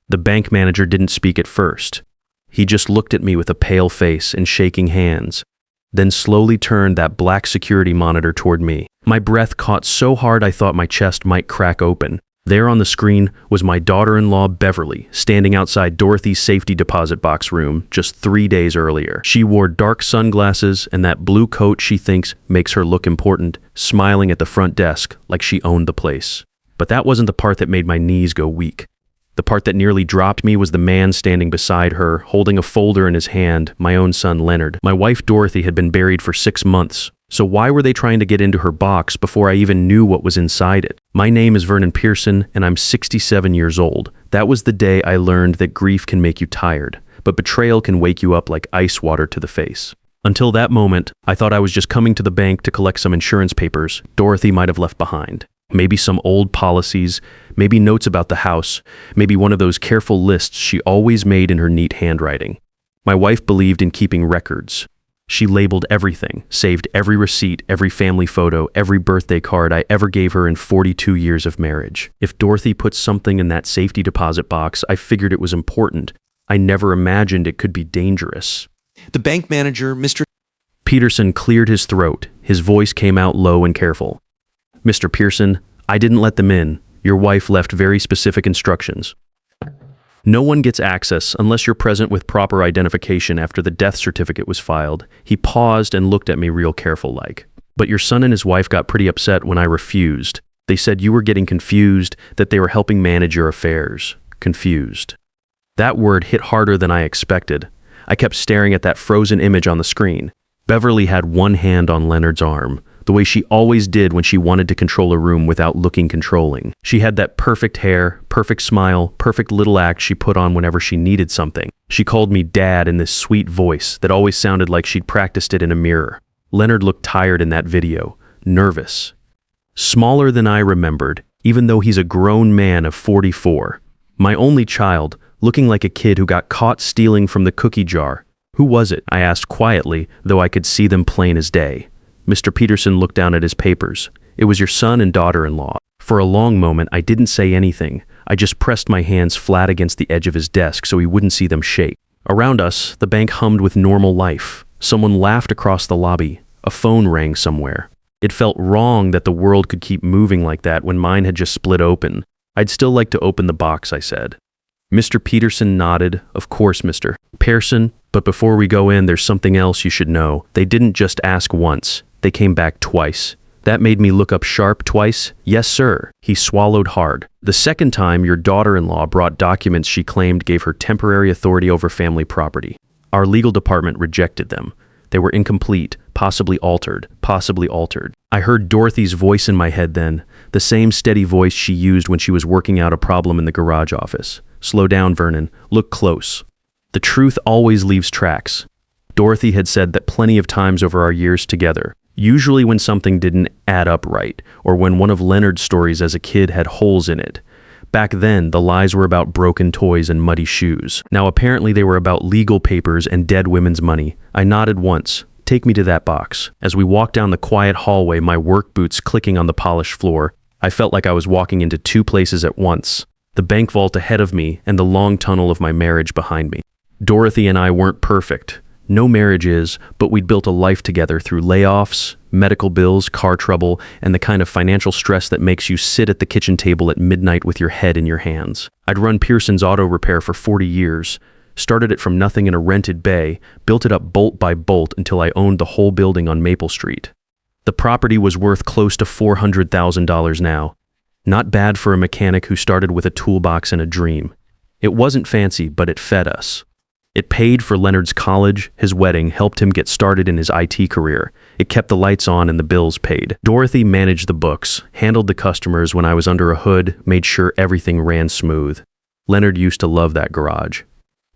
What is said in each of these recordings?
The bank manager didn't speak at first. He just looked at me with a pale face and shaking hands, then slowly turned that black security monitor toward me. My breath caught so hard I thought my chest might crack open. There on the screen was my daughter-in-law, Beverly, standing outside Dorothy's safety deposit box room just 3 days earlier. She wore dark sunglasses and that blue coat she thinks makes her look important, smiling at the front desk like she owned the place. But that wasn't the part that made my knees go weak. The part that nearly dropped me was the man standing beside her, holding a folder in his hand, my own son Leonard. My wife Dorothy had been buried for 6 months, so why were they trying to get into her box before I even knew what was inside it? My name is Vernon Pearson, and I'm 67 years old. That was the day I learned that grief can make you tired, but betrayal can wake you up like ice water to the face. Until that moment, I thought I was just coming to the bank to collect some insurance papers Dorothy might have left behind. Maybe some old policies, maybe notes about the house, maybe one of those careful lists she always made in her neat handwriting. My wife believed in keeping records. She labeled everything, saved every receipt, every family photo, every birthday card I ever gave her in 42 years of marriage. If Dorothy put something in that safety deposit box, I figured it was important. I never imagined it could be dangerous. The bank manager, Mr. Peterson cleared his throat. His voice came out low and careful. Mr. Pearson, I didn't let them in. Your wife left very specific instructions. No one gets access unless you're present with proper identification after the death certificate was filed. He paused and looked at me real careful-like. But your son and his wife got pretty upset when I refused. They said you were getting confused, that they were helping manage your affairs. Confused. That word hit harder than I expected. I kept staring at that frozen image on the screen. Beverly had one hand on Leonard's arm, the way she always did when she wanted to control a room without looking controlling. She had that perfect hair, perfect smile, perfect little act she put on whenever she needed something. She called me Dad in this sweet voice that always sounded like she'd practiced it in a mirror. Leonard looked tired in that video, nervous. Smaller than I remembered, even though he's a grown man of 44. My only child, looking like a kid who got caught stealing from the cookie jar. Who was it? I asked quietly, though I could see them plain as day. Mr. Peterson looked down at his papers. It was your son and daughter-in-law. For a long moment, I didn't say anything. I just pressed my hands flat against the edge of his desk so he wouldn't see them shake. Around us, the bank hummed with normal life. Someone laughed across the lobby. A phone rang somewhere. It felt wrong that the world could keep moving like that when mine had just split open. I'd still like to open the box, I said. Mr. Peterson nodded. Of course, Mr. Pearson, but before we go in, there's something else you should know. They didn't just ask once. They came back twice. That made me look up sharp. Twice? Yes, sir. He swallowed hard. The second time, your daughter-in-law brought documents she claimed gave her temporary authority over family property. Our legal department rejected them. They were incomplete, possibly altered. I heard Dorothy's voice in my head then, the same steady voice she used when she was working out a problem in the garage office. Slow down, Vernon. Look close. The truth always leaves tracks. Dorothy had said that plenty of times over our years together. Usually when something didn't add up right, or when one of Leonard's stories as a kid had holes in it. Back then, the lies were about broken toys and muddy shoes. Now apparently they were about legal papers and dead women's money. I nodded once. Take me to that box. As we walked down the quiet hallway, my work boots clicking on the polished floor, I felt like I was walking into two places at once. The bank vault ahead of me and the long tunnel of my marriage behind me. Dorothy and I weren't perfect. No marriage is, but we'd built a life together through layoffs, medical bills, car trouble, and the kind of financial stress that makes you sit at the kitchen table at midnight with your head in your hands. I'd run Pearson's Auto Repair for 40 years, started it from nothing in a rented bay, built it up bolt by bolt until I owned the whole building on Maple Street. The property was worth close to $400,000 now. Not bad for a mechanic who started with a toolbox and a dream. It wasn't fancy, but it fed us. It paid for Leonard's college, his wedding, helped him get started in his IT career. It kept the lights on and the bills paid. Dorothy managed the books, handled the customers when I was under a hood, made sure everything ran smooth. Leonard used to love that garage.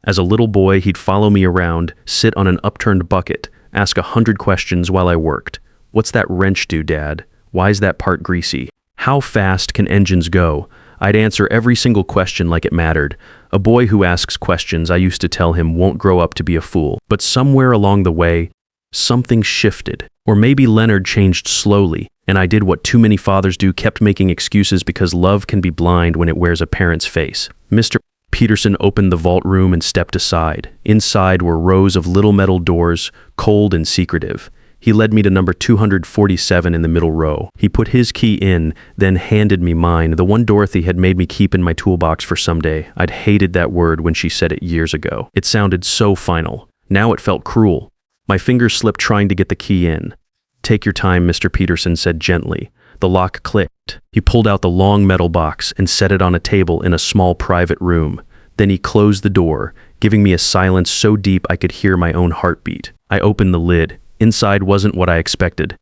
As a little boy, he'd follow me around, sit on an upturned bucket, ask 100 questions while I worked. What's that wrench do, Dad? Why's that part greasy? How fast can engines go? I'd answer every single question like it mattered. A boy who asks questions, I used to tell him, won't grow up to be a fool. But somewhere along the way, something shifted. Or maybe Leonard changed slowly, and I did what too many fathers do, kept making excuses because love can be blind when it wears a parent's face. Mr. Peterson opened the vault room and stepped aside. Inside were rows of little metal doors, cold and secretive. He led me to number 247 in the middle row. He put his key in, then handed me mine, the one Dorothy had made me keep in my toolbox for someday. I'd hated that word when she said it years ago. It sounded so final. Now it felt cruel. My fingers slipped trying to get the key in. "Take your time," Mr. Peterson said gently. The lock clicked. He pulled out the long metal box and set it on a table in a small private room. Then he closed the door, giving me a silence so deep I could hear my own heartbeat. I opened the lid. Inside wasn't what I expected.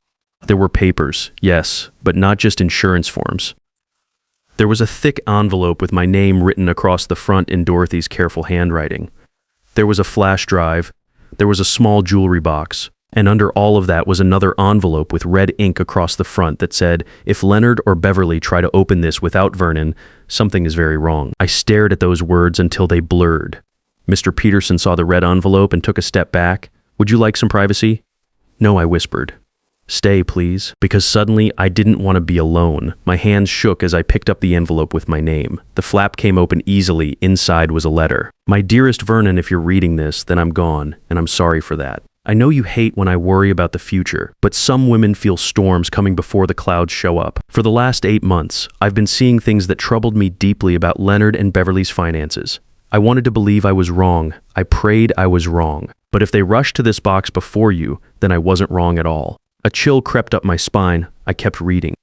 There were papers, yes, but not just insurance forms. There was a thick envelope with my name written across the front in Dorothy's careful handwriting. There was a flash drive. There was a small jewelry box. And under all of that was another envelope with red ink across the front that said, "If Leonard or Beverly try to open this without Vernon, something is very wrong." I stared at those words until they blurred. Mr. Peterson saw the red envelope and took a step back. "Would you like some privacy?" "No," I whispered. "Stay, please." Because suddenly I didn't want to be alone. My hands shook as I picked up the envelope with my name. The flap came open easily. Inside was a letter. "My dearest Vernon, if you're reading this, then I'm gone, and I'm sorry for that. I know you hate when I worry about the future, but some women feel storms coming before the clouds show up. For the last 8 months, I've been seeing things that troubled me deeply about Leonard and Beverly's finances. I wanted to believe I was wrong. I prayed I was wrong. But if they rushed to this box before you, then I wasn't wrong at all." A chill crept up my spine. I kept reading.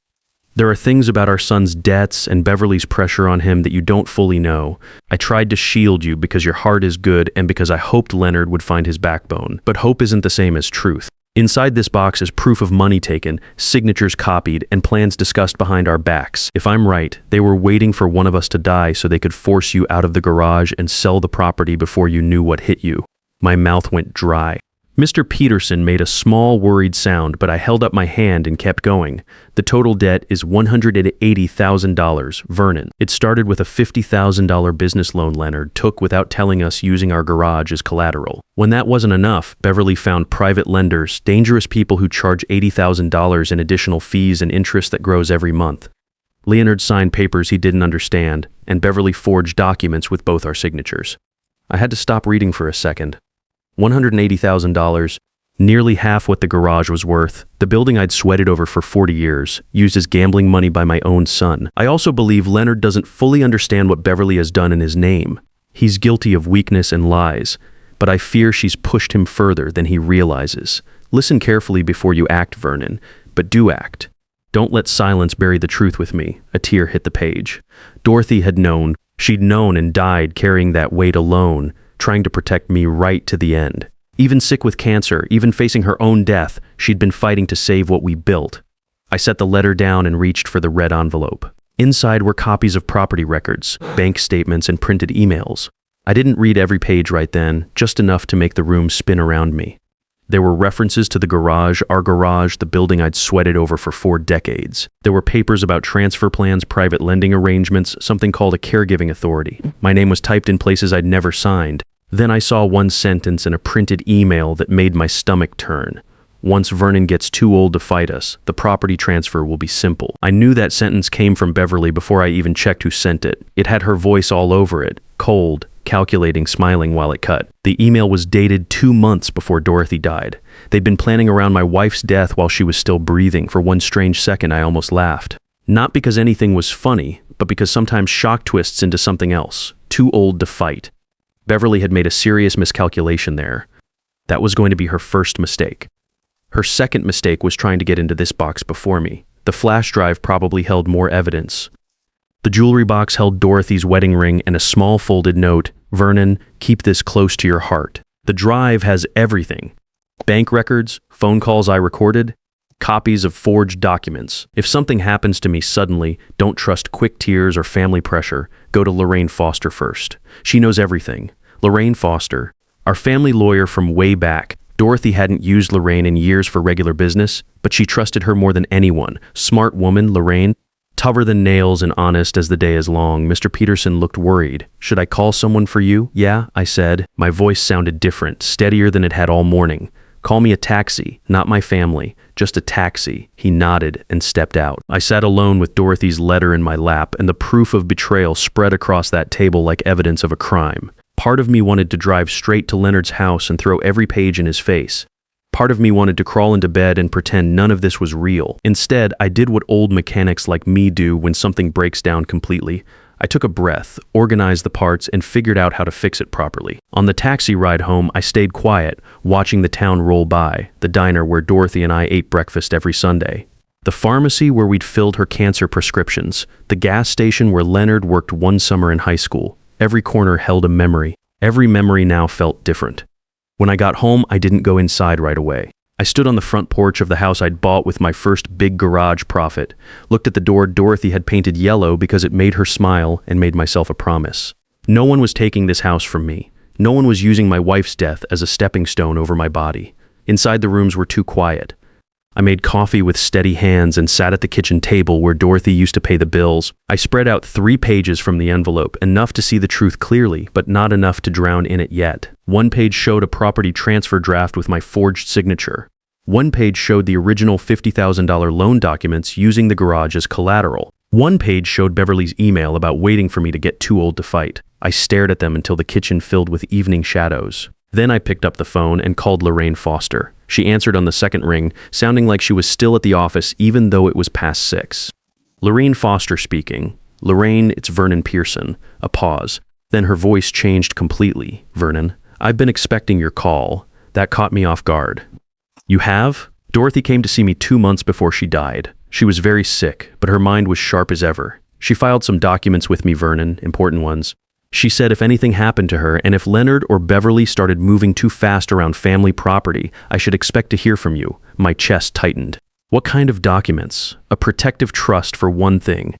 "There are things about our son's debts and Beverly's pressure on him that you don't fully know. I tried to shield you because your heart is good and because I hoped Leonard would find his backbone. But hope isn't the same as truth. Inside this box is proof of money taken, signatures copied, and plans discussed behind our backs. If I'm right, they were waiting for one of us to die so they could force you out of the garage and sell the property before you knew what hit you." My mouth went dry. Mr. Peterson made a small, worried sound, but I held up my hand and kept going. "The total debt is $180,000, Vernon. It started with a $50,000 business loan Leonard took without telling us, using our garage as collateral. When that wasn't enough, Beverly found private lenders, dangerous people who charge $80,000 in additional fees and interest that grows every month. Leonard signed papers he didn't understand, and Beverly forged documents with both our signatures." I had to stop reading for a second. $180,000, nearly half what the garage was worth, the building I'd sweated over for 40 years, used as gambling money by my own son. I also believe Leonard doesn't fully understand what Beverly has done in his name. He's guilty of weakness and lies, but I fear she's pushed him further than he realizes. Listen carefully before you act, Vernon, but do act. Don't let silence bury the truth with me. A tear hit the page. Dorothy had known. She'd known and died carrying that weight alone, trying to protect me right to the end. Even sick with cancer, even facing her own death, she'd been fighting to save what we built. I set the letter down and reached for the red envelope. Inside were copies of property records, bank statements, and printed emails. I didn't read every page right then, just enough to make the room spin around me. There were references to the garage, our garage, the building I'd sweated over for 4 decades. There were papers about transfer plans, private lending arrangements, something called a caregiving authority. My name was typed in places I'd never signed. Then I saw one sentence in a printed email that made my stomach turn. "Once Vernon gets too old to fight us, the property transfer will be simple." I knew that sentence came from Beverly before I even checked who sent it. It had her voice all over it, cold, calculating, smiling while it cut. The email was dated 2 months before Dorothy died. They'd been planning around my wife's death while she was still breathing. For one strange second, I almost laughed. Not because anything was funny, but because sometimes shock twists into something else. Too old to fight. Beverly had made a serious miscalculation there. That was going to be her first mistake. Her second mistake was trying to get into this box before me. The flash drive probably held more evidence. The jewelry box held Dorothy's wedding ring and a small folded note, "Vernon, keep this close to your heart." The drive has everything. Bank records, phone calls I recorded, copies of forged documents. If something happens to me suddenly, don't trust quick tears or family pressure. Go to Lorraine Foster first. She knows everything. Lorraine Foster, our family lawyer from way back. Dorothy hadn't used Lorraine in years for regular business, but she trusted her more than anyone. Smart woman, Lorraine. Tougher than nails and honest as the day is long. Mr. Peterson looked worried. "Should I call someone for you?" "Yeah," I said. My voice sounded different, steadier than it had all morning. Call me a taxi, not my family, just a taxi." He nodded and stepped out. I sat alone with Dorothy's letter in my lap, and the proof of betrayal spread across that table like evidence of a crime. Part of me wanted to drive straight to Leonard's house and throw every page in his face. Part of me wanted to crawl into bed and pretend none of this was real. Instead, I did what old mechanics like me do when something breaks down completely. I took a breath, organized the parts, and figured out how to fix it properly. On the taxi ride home, I stayed quiet, watching the town roll by, the diner where Dorothy and I ate breakfast every Sunday, the pharmacy where we'd filled her cancer prescriptions, the gas station where Leonard worked one summer in high school. Every corner held a memory. Every memory now felt different. When I got home, I didn't go inside right away. I stood on the front porch of the house I'd bought with my first big garage profit, looked at the door Dorothy had painted yellow because it made her smile, and made myself a promise. No one was taking this house from me. No one was using my wife's death as a stepping stone over my body. Inside, the rooms were too quiet. I made coffee with steady hands and sat at the kitchen table where Dorothy used to pay the bills. I spread out 3 pages from the envelope, enough to see the truth clearly, but not enough to drown in it yet. 1 page showed a property transfer draft with my forged signature. 1 page showed the original $50,000 loan documents using the garage as collateral. 1 page showed Beverly's email about waiting for me to get too old to fight. I stared at them until the kitchen filled with evening shadows. Then I picked up the phone and called Lorraine Foster. She answered on the second ring, sounding like she was still at the office even though it was past 6. "Lorraine Foster speaking." "Lorraine, it's Vernon Pearson." A pause. Then her voice changed completely. "Vernon, I've been expecting your call. That caught me off guard." "You have?" "Dorothy came to see me 2 months before she died. She was very sick, but her mind was sharp as ever. She filed some documents with me, Vernon, important ones. She said if anything happened to her, and if Leonard or Beverly started moving too fast around family property, I should expect to hear from you." My chest tightened. "What kind of documents?" "A protective trust for one thing.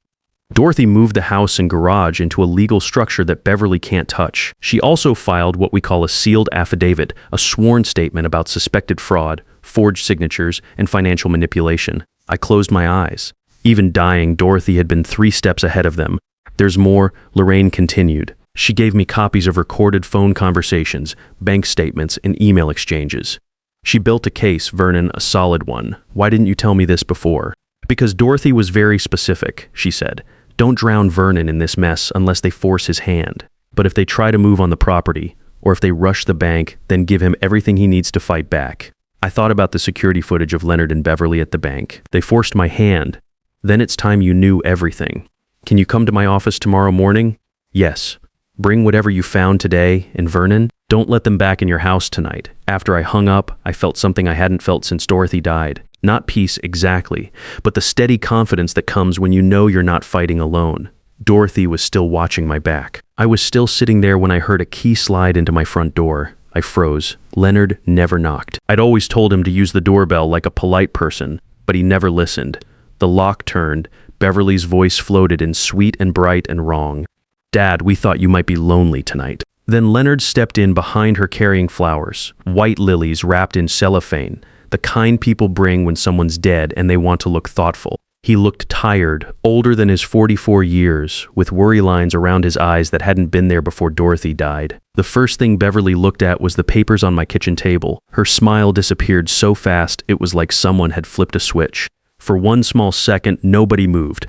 Dorothy moved the house and garage into a legal structure that Beverly can't touch. She also filed what we call a sealed affidavit, a sworn statement about suspected fraud, forged signatures, and financial manipulation." I closed my eyes. Even dying, Dorothy had been 3 steps ahead of them. "There's more," Lorraine continued. She gave me copies of recorded phone conversations, bank statements, and email exchanges. "She built a case, Vernon, a solid one. Why didn't you tell me this before?" "Because Dorothy was very specific," she said. "Don't drown Vernon in this mess unless they force his hand. But if they try to move on the property, or if they rush the bank, then give him everything he needs to fight back." I thought about the security footage of Leonard and Beverly at the bank. They forced my hand. "Then it's time you knew everything. Can you come to my office tomorrow morning?" "Yes. Bring whatever you found today, and Vernon, don't let them back in your house tonight." After I hung up, I felt something I hadn't felt since Dorothy died. Not peace exactly, but the steady confidence that comes when you know you're not fighting alone. Dorothy was still watching my back. I was still sitting there when I heard a key slide into my front door. I froze. Leonard never knocked. I'd always told him to use the doorbell like a polite person, but he never listened. The lock turned. Beverly's voice floated in sweet and bright and wrong. "Dad, we thought you might be lonely tonight." Then Leonard stepped in behind her carrying flowers, white lilies wrapped in cellophane, the kind people bring when someone's dead and they want to look thoughtful. He looked tired, older than his 44 years, with worry lines around his eyes that hadn't been there before Dorothy died. The first thing Beverly looked at was the papers on my kitchen table. Her smile disappeared so fast it was like someone had flipped a switch. For one small second, nobody moved.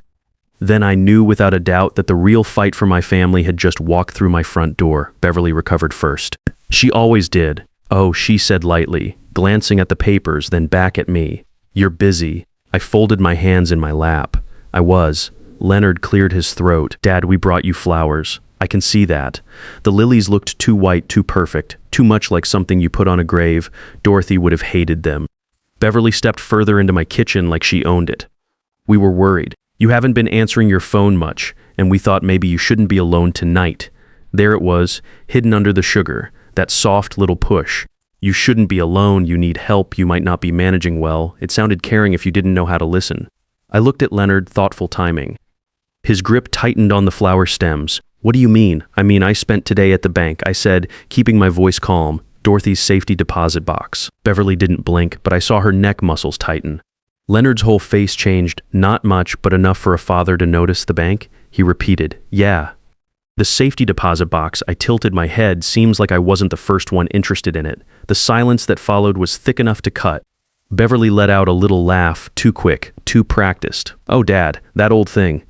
Then I knew without a doubt that the real fight for my family had just walked through my front door. Beverly recovered first. She always did. "Oh," she said lightly, glancing at the papers, then back at me. "You're busy." I folded my hands in my lap. I was. Leonard cleared his throat. "Dad, we brought you flowers. I can see that." The lilies looked too white, too perfect, too much like something you put on a grave. Dorothy would have hated them. Beverly stepped further into my kitchen like she owned it. "We were worried. You haven't been answering your phone much, and we thought maybe you shouldn't be alone tonight." There it was, hidden under the sugar, that soft little push. "You shouldn't be alone, you need help, you might not be managing well." It sounded caring if you didn't know how to listen. I looked at Leonard, thoughtful timing. His grip tightened on the flower stems. "What do you mean?" "I mean, I spent today at the bank," I said, keeping my voice calm. "Dorothy's safety deposit box." Beverly didn't blink, but I saw her neck muscles tighten. Leonard's whole face changed, not much, but enough for a father to notice. "The bank?" He repeated. "Yeah." The safety deposit box, I tilted my head, seems like I wasn't the first one interested in it. The silence that followed was thick enough to cut. Beverly let out a little laugh, too quick, too practiced. Oh, Dad, that old thing.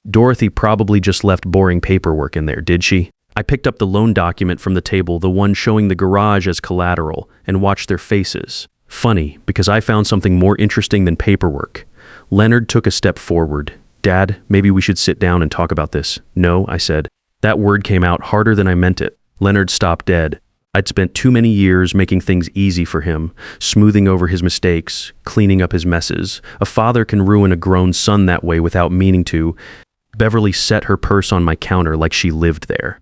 Dorothy probably just left boring paperwork in there, did she? I picked up the loan document from the table, the one showing the garage as collateral, and watched their faces. Funny, because I found something more interesting than paperwork. Leonard took a step forward. Dad, maybe we should sit down and talk about this. No, I said. That word came out harder than I meant it. Leonard stopped dead. I'd spent too many years making things easy for him, smoothing over his mistakes, cleaning up his messes. A father can ruin a grown son that way without meaning to. Beverly set her purse on my counter like she lived there.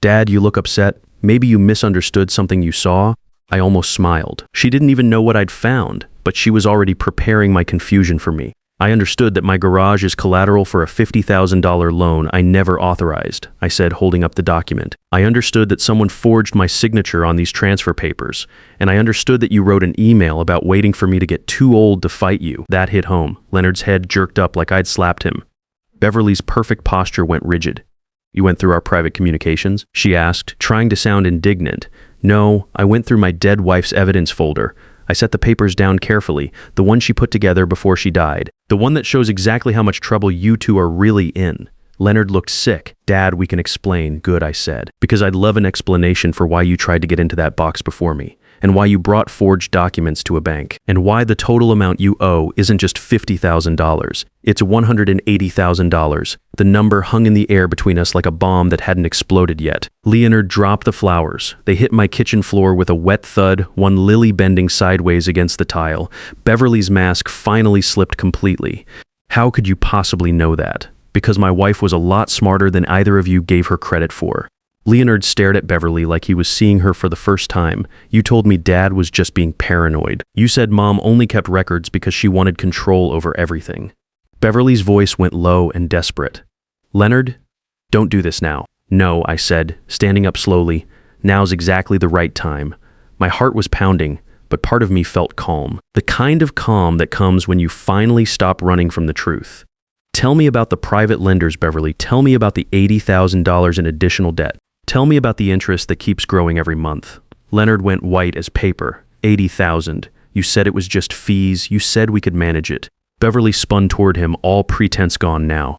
Dad, you look upset. Maybe you misunderstood something you saw? I almost smiled. She didn't even know what I'd found, but she was already preparing my confusion for me. I understood that my garage is collateral for a $50,000 loan I never authorized, I said, holding up the document. I understood that someone forged my signature on these transfer papers, and I understood that you wrote an email about waiting for me to get too old to fight you. That hit home. Leonard's head jerked up like I'd slapped him. Beverly's perfect posture went rigid. You went through our private communications? She asked, trying to sound indignant. No, I went through my dead wife's evidence folder. I set the papers down carefully, the one she put together before she died. The one that shows exactly how much trouble you two are really in. Leonard looked sick. Dad, we can explain. Good, I said. Because I'd love an explanation for why you tried to get into that box before me, and why you brought forged documents to a bank, and why the total amount you owe isn't just $50,000. It's $180,000. The number hung in the air between us like a bomb that hadn't exploded yet. Leonard dropped the flowers. They hit my kitchen floor with a wet thud, one lily bending sideways against the tile. Beverly's mask finally slipped completely. How could you possibly know that? Because my wife was a lot smarter than either of you gave her credit for. Leonard stared at Beverly like he was seeing her for the first time. You told me Dad was just being paranoid. You said Mom only kept records because she wanted control over everything. Beverly's voice went low and desperate. Leonard, don't do this now. No, I said, standing up slowly. Now's exactly the right time. My heart was pounding, but part of me felt calm. The kind of calm that comes when you finally stop running from the truth. Tell me about the private lenders, Beverly. Tell me about the $80,000 in additional debt. Tell me about the interest that keeps growing every month. Leonard went white as paper. $80,000. You said it was just fees. You said we could manage it. Beverly spun toward him, all pretense gone now.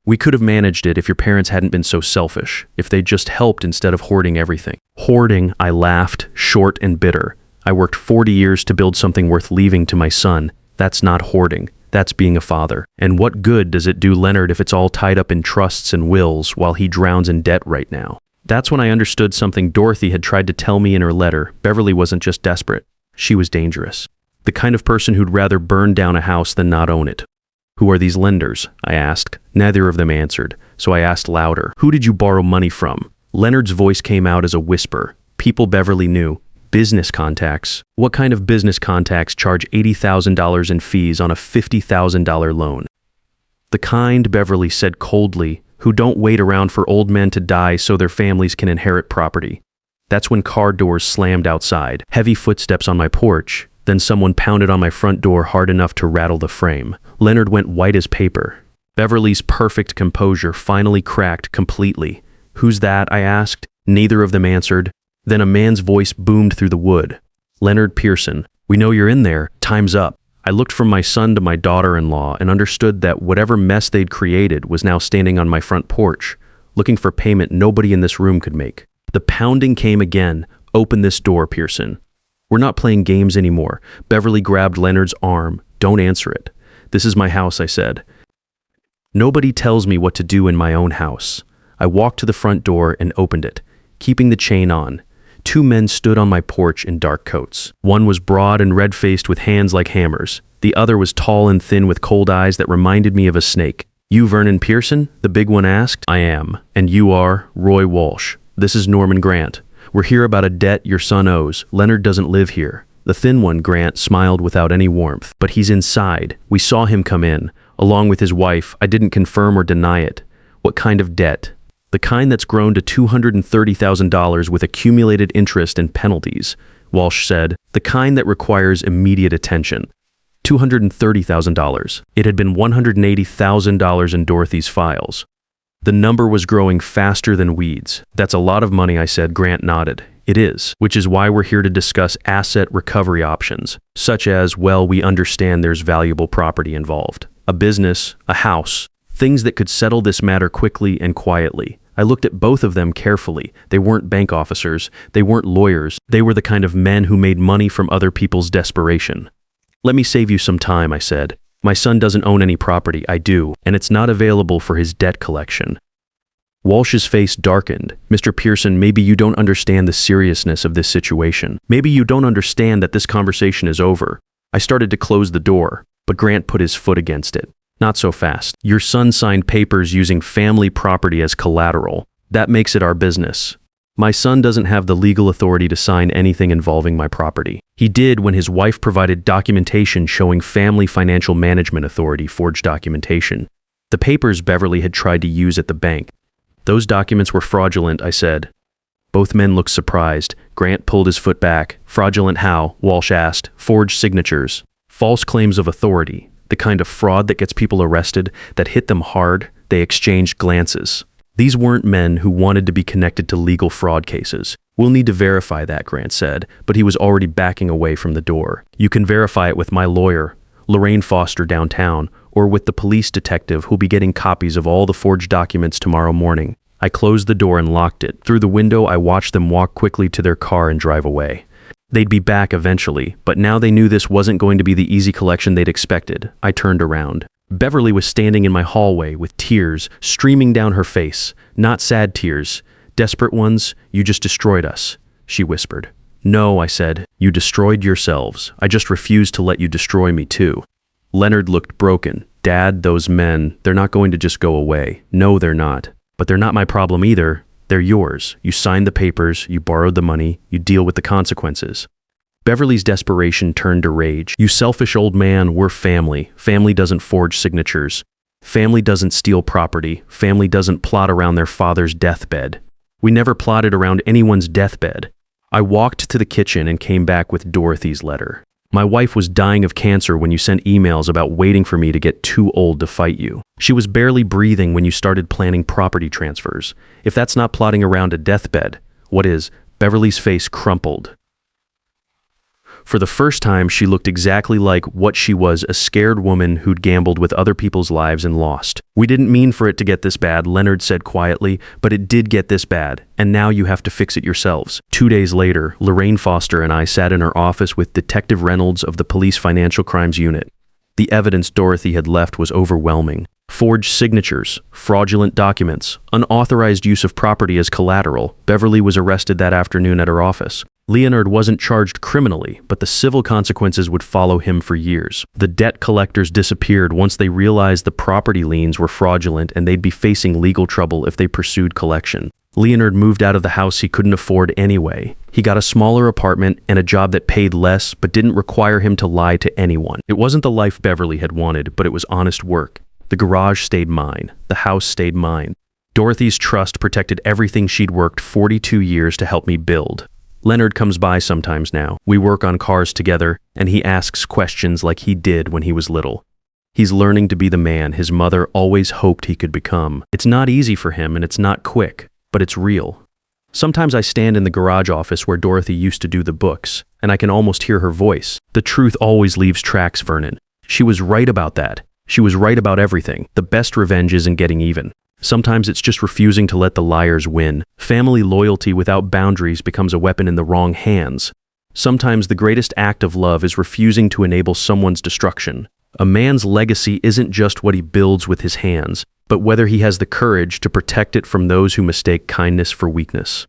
We could have managed it if your parents hadn't been so selfish, if they'd just helped instead of hoarding everything. Hoarding, I laughed, short and bitter. I worked 40 years to build something worth leaving to my son. That's not hoarding. That's being a father. And what good does it do Leonard if it's all tied up in trusts and wills while he drowns in debt right now? That's when I understood something Dorothy had tried to tell me in her letter. Beverly wasn't just desperate. She was dangerous. The kind of person who'd rather burn down a house than not own it. Who are these lenders? I asked. Neither of them answered, so I asked louder. Who did you borrow money from? Leonard's voice came out as a whisper. People Beverly knew. Business contacts. What kind of business contacts charge $80,000 in fees on a $50,000 loan? The kind, Beverly said coldly, who don't wait around for old men to die so their families can inherit property. That's when car doors slammed outside, heavy footsteps on my porch, then someone pounded on my front door hard enough to rattle the frame. Leonard went white as paper. Beverly's perfect composure finally cracked completely. Who's that? I asked. Neither of them answered. Then a man's voice boomed through the wood. Leonard Pearson, we know you're in there. Time's up. I looked from my son to my daughter-in-law and understood that whatever mess they'd created was now standing on my front porch, looking for payment nobody in this room could make. The pounding came again. Open this door, Pearson. We're not playing games anymore. Beverly grabbed Leonard's arm. Don't answer it. This is my house, I said. Nobody tells me what to do in my own house. I walked to the front door and opened it, keeping the chain on. Two men stood on my porch in dark coats. One was broad and red-faced with hands like hammers. The other was tall and thin with cold eyes that reminded me of a snake. You Vernon Pearson? The big one asked. I am. And you are? Roy Walsh. This is Norman Grant. We're here about a debt your son owes. Leonard doesn't live here. The thin one, Grant, smiled without any warmth. But he's inside. We saw him come in. Along with his wife. I didn't confirm or deny it. What kind of debt? The kind that's grown to $230,000 with accumulated interest and penalties, Walsh said. The kind that requires immediate attention. $230,000. It had been $180,000 in Dorothy's files. The number was growing faster than weeds. That's a lot of money, I said. Grant nodded. It is, which is why we're here to discuss asset recovery options, such as, well, we understand there's valuable property involved. A business, a house, things that could settle this matter quickly and quietly. I looked at both of them carefully. They weren't bank officers. They weren't lawyers. They were the kind of men who made money from other people's desperation. Let me save you some time, I said. My son doesn't own any property. I do, and it's not available for his debt collection. Walsh's face darkened. Mr. Pearson, maybe you don't understand the seriousness of this situation. Maybe you don't understand that this conversation is over. I started to close the door, but Grant put his foot against it. Not so fast. Your son signed papers using family property as collateral. That makes it our business. My son doesn't have the legal authority to sign anything involving my property. He did when his wife provided documentation showing Family Financial Management Authority forged documentation. The papers Beverly had tried to use at the bank. Those documents were fraudulent, I said. Both men looked surprised. Grant pulled his foot back. Fraudulent how? Walsh asked. Forged signatures. False claims of authority. The kind of fraud that gets people arrested, that hit them hard. They exchanged glances. These weren't men who wanted to be connected to legal fraud cases. We'll need to verify that, Grant said, but he was already backing away from the door. You can verify it with my lawyer, Lorraine Foster downtown, or with the police detective who'll be getting copies of all the forged documents tomorrow morning. I closed the door and locked it. Through the window, I watched them walk quickly to their car and drive away. They'd be back eventually, but now they knew this wasn't going to be the easy collection they'd expected. I turned around. Beverly was standing in my hallway with tears streaming down her face. Not sad tears. Desperate ones. You just destroyed us, she whispered. No, I said. You destroyed yourselves. I just refused to let you destroy me too. Leonard looked broken. Dad, those men, they're not going to just go away. No, they're not. But they're not my problem either. They're yours. You signed the papers, you borrowed the money, you deal with the consequences. Beverly's desperation turned to rage. You selfish old man, we're family. Family doesn't forge signatures. Family doesn't steal property. Family doesn't plot around their father's deathbed. We never plotted around anyone's deathbed. I walked to the kitchen and came back with Dorothy's letter. My wife was dying of cancer when you sent emails about waiting for me to get too old to fight you. She was barely breathing when you started planning property transfers. If that's not plotting around a deathbed, what is? Beverly's face crumpled. For the first time, she looked exactly like what she was, a scared woman who'd gambled with other people's lives and lost. We didn't mean for it to get this bad, Leonard said quietly, but it did get this bad, and now you have to fix it yourselves. 2 days later, Lorraine Foster and I sat in her office with Detective Reynolds of the Police Financial Crimes Unit. The evidence Dorothy had left was overwhelming. Forged signatures, fraudulent documents, unauthorized use of property as collateral. Beverly was arrested that afternoon at her office. Leonard wasn't charged criminally, but the civil consequences would follow him for years. The debt collectors disappeared once they realized the property liens were fraudulent and they'd be facing legal trouble if they pursued collection. Leonard moved out of the house he couldn't afford anyway. He got a smaller apartment and a job that paid less but didn't require him to lie to anyone. It wasn't the life Beverly had wanted, but it was honest work. The garage stayed mine. The house stayed mine. Dorothy's trust protected everything she'd worked 42 years to help me build. Leonard comes by sometimes now. We work on cars together, and he asks questions like he did when he was little. He's learning to be the man his mother always hoped he could become. It's not easy for him, and it's not quick, but it's real. Sometimes I stand in the garage office where Dorothy used to do the books, and I can almost hear her voice. The truth always leaves tracks, Vernon. She was right about that. She was right about everything. The best revenge isn't getting even. Sometimes it's just refusing to let the liars win. Family loyalty without boundaries becomes a weapon in the wrong hands. Sometimes the greatest act of love is refusing to enable someone's destruction. A man's legacy isn't just what he builds with his hands, but whether he has the courage to protect it from those who mistake kindness for weakness.